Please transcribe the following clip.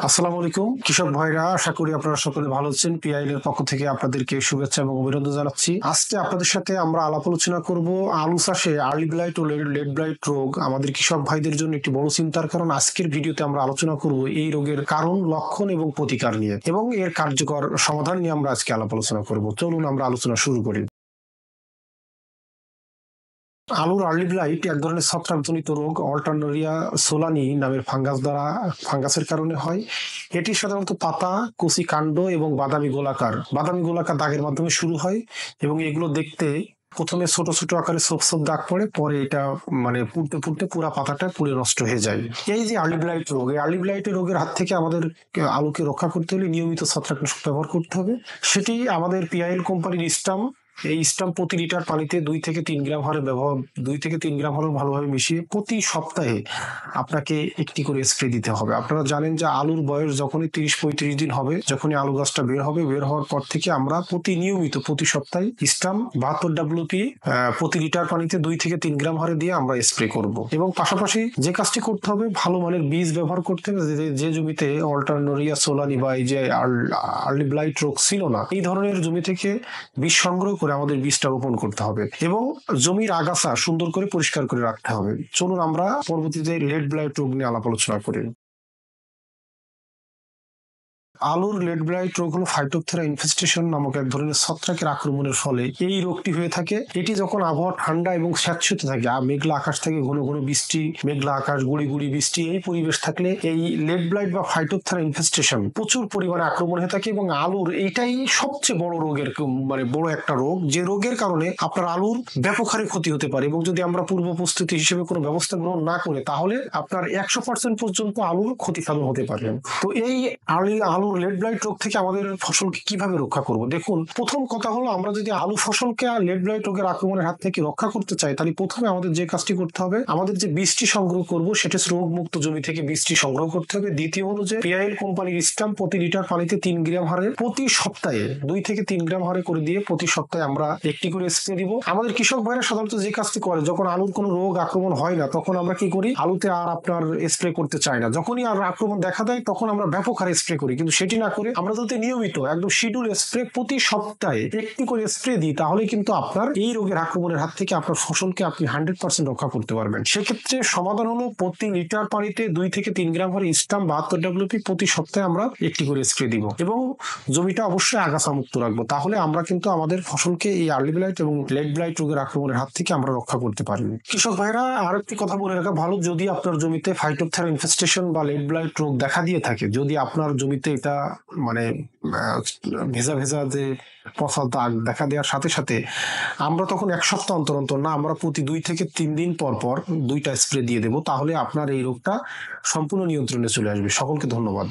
আসসালামু আলাইকুম কৃষক ভাইরা, আশা করি আপনারা সকলে ভালো আছেন। পিআইএল এর পক্ষ থেকে আপনাদেরকে শুভেচ্ছা এবং অভিনন্দন জানাচ্ছি। আজকে আপনাদের সাথে আমরা আলাপ আলোচনা করব আলু চাষে আর্লি ব্লাইট ও লেট ব্লাইট রোগ আমাদের কৃষক ভাইদের জন্য একটি বড় চিন্তার কারণ। আজকের ভিডিওতে আমরা আলোচনা করব এই রোগের কারণ, লক্ষণ এবং প্রতিকার নিয়ে এবং এর কার্যকর সমাধান নিয়ে আমরা আজকে আলাপ আলোচনা করব। চলুন আমরা আলোচনা শুরু করি। আলুর আর্লি ব্লাইট এক ধরনের ছত্রাকজনিত রোগ অল্টারনারিয়া সোলানি নামের ফাঙ্গাসের কারণে হয়। এটি সাধারণত পাতা, কচি কাণ্ড এবং বাদামি গোলাকার দাগের মাধ্যমে শুরু হয় এবং এগুলো দেখতে প্রথমে ছোট ছোট আকারে ছোপ ছোপ দাগ পড়ে, পরে এটা মানে পুড়তে পুড়তে পুরা পাতাটা পুড়ে নষ্ট হয়ে যায়। এই যে আর্লি ব্লাইট রোগ, এই আর্লি ব্লাইট রোগের হাত থেকে আমাদের আলুকে রক্ষা করতে হলে নিয়মিত ছত্রাকনাশক ব্যবহার করতে হবে। সেটি আমাদের পিআইএল কোম্পানির স্টাম, এই স্টাম্প প্রতি লিটার পানিতে 2 থেকে 3 গ্রাম হারে ভালোভাবে মিশিয়ে প্রতি সপ্তাহে আপনাকে একটি করে স্প্রে দিতে হবে। আপনারা জানেন যে আলুর বয়স যখনই 30-35 দিন হবে, যখনই আলু গাছটা বের হবে, বের হওয়ার পর থেকে আমরা প্রতি সপ্তাহে স্টাম্প 72 WP প্রতি লিটার পানিতে 2 থেকে 3 গ্রাম হারে দিয়ে আমরা স্প্রে করব। এবং পাশাপাশি যে কাজটি করতে হবে, ভালো মানের বীজ ব্যবহার করতে হবে। যে জমিতে অল্টারনারিয়া সোলানি বা এই যে আর্লি ব্লাইট রোগ ছিল না, এই ধরনের জমি থেকে বীজ সংগ্রহ করে আমাদের বীজটা রোপণ করতে হবে এবং জমির আগাছা সুন্দর করে পরিষ্কার করে রাখতে হবে। চলুন আমরা পরবর্তীতে লেট ব্লাইট রোগ নিয়ে আলাপ আলোচনা করি। আলুর লেট ব্লাইট রোগ হলো ফাইটোপথেরা ইনফেস্টেশন নামক এক ধরনের ছত্রাকের আক্রমণের ফলে এই রোগটি হয়ে থাকে। এটি যখন আবহাওয়া ঠান্ডা এবং স্যাঁতসেঁতে থাকে, মেঘলা আকাশ থেকে ঘন ঘন বৃষ্টি, মেঘলা আকাশ, গুড়ি গুড়ি বৃষ্টি, এই পরিবেশ থাকলে এই লেট ব্লাইট বা ফাইটোপথেরা ইনফেস্টেশন প্রচুর পরিমাণে আক্রমণ হয়ে থাকে এবং আলুর এইটাই সবচেয়ে বড় রোগের বড় একটা রোগ, যে রোগের কারণে আপনার আলুর ব্যাপক হারে ক্ষতি হতে পারে। এবং যদি আমরা পূর্ব প্রস্তুতি হিসেবে কোনো ব্যবস্থা গ্রহণ না করে, তাহলে আপনার 100% পর্যন্ত আলুর ক্ষতি সাধন হতে পারে। তো এই আলুর লেট ব্লাইট রোগ থেকে আমাদের ফসলকে কিভাবে রক্ষা করব? দেখুন, প্রথম কথা হলো, আমরা যদি আলু ফসলকে লেট ব্লাইট রোগের আক্রমণের হাত থেকে রক্ষা করতে চাই, তাহলে প্রথমে আমাদের যে কাজটি করতে হবে, আমাদের যে বীজটি সংগ্রহ করব সেটা রোগ মুক্ত জমি থেকে বীজটি সংগ্রহ করতে হবে। দ্বিতীয় হলো যে পিআইএল কোম্পানির স্টাম্প প্রতি লিটার পানিতে 3 গ্রাম হারে প্রতি সপ্তাহে 2 থেকে 3 গ্রাম হারে করে দিয়ে প্রতি সপ্তাহে আমরা একটি করে স্প্রে দিব। আমাদের কৃষক ভাইরা সাধারণত যে কাজটি করে, যখন আলুর কোনো রোগ আক্রমণ হয় না, তখন আমরা কি করি, আলুতে আর আপনার স্প্রে করতে চাই না। যখনই আর আক্রমণ দেখা দেয়, তখন আমরা ব্যাপক হারে স্প্রে করি। কিন্তু সেটি না করে আমরা যাতে নিয়মিত একদম শিডিউল স্প্রে প্রতি সপ্তাহে একটি করে স্প্রে দিই, তাহলে কিন্তু আপনার এই রোগের আক্রমণের হাত থেকে আপনার ফসলকে আপনি 100% রক্ষা করতে পারবেন। সেক্ষেত্রে সমাধান হলো, প্রতি লিটার পানিতে 2 থেকে 3 গ্রাম করে স্টাম্প 72 WP প্রতি সপ্তাহে আমরা একটি করে স্প্রে দিব এবং জমিটা অবশ্যই আগাছা মুক্ত রাখবো। তাহলে আমরা কিন্তু আমাদের ফসলকে এই আর্লি ব্লাইট এবং লেট ব্লাইট রোগের আক্রমণের হাত থেকে আমরা রক্ষা করতে পারি। কৃষক ভাইরা, আরেকটি কথা বলে রাখা ভালো, যদি আপনার জমিতে ফাইটোপথেরা ইনফেস্টেশন বা লেট ব্লাইট রোগ দেখা দিয়ে থাকে, যদি আপনার জমিতে এটা মানে ভেজা ভেজা যে পচা দাগ দেখা দেওয়ার সাথে সাথে, আমরা তখন 1 সপ্তাহ অন্তর অন্তর না, আমরা প্রতি 2 থেকে 3 দিন পর পর 2টা স্প্রে দিয়ে দেবো। তাহলে আপনার এই রোগটা সম্পূর্ণ নিয়ন্ত্রণে চলে আসবে। সকলকে ধন্যবাদ।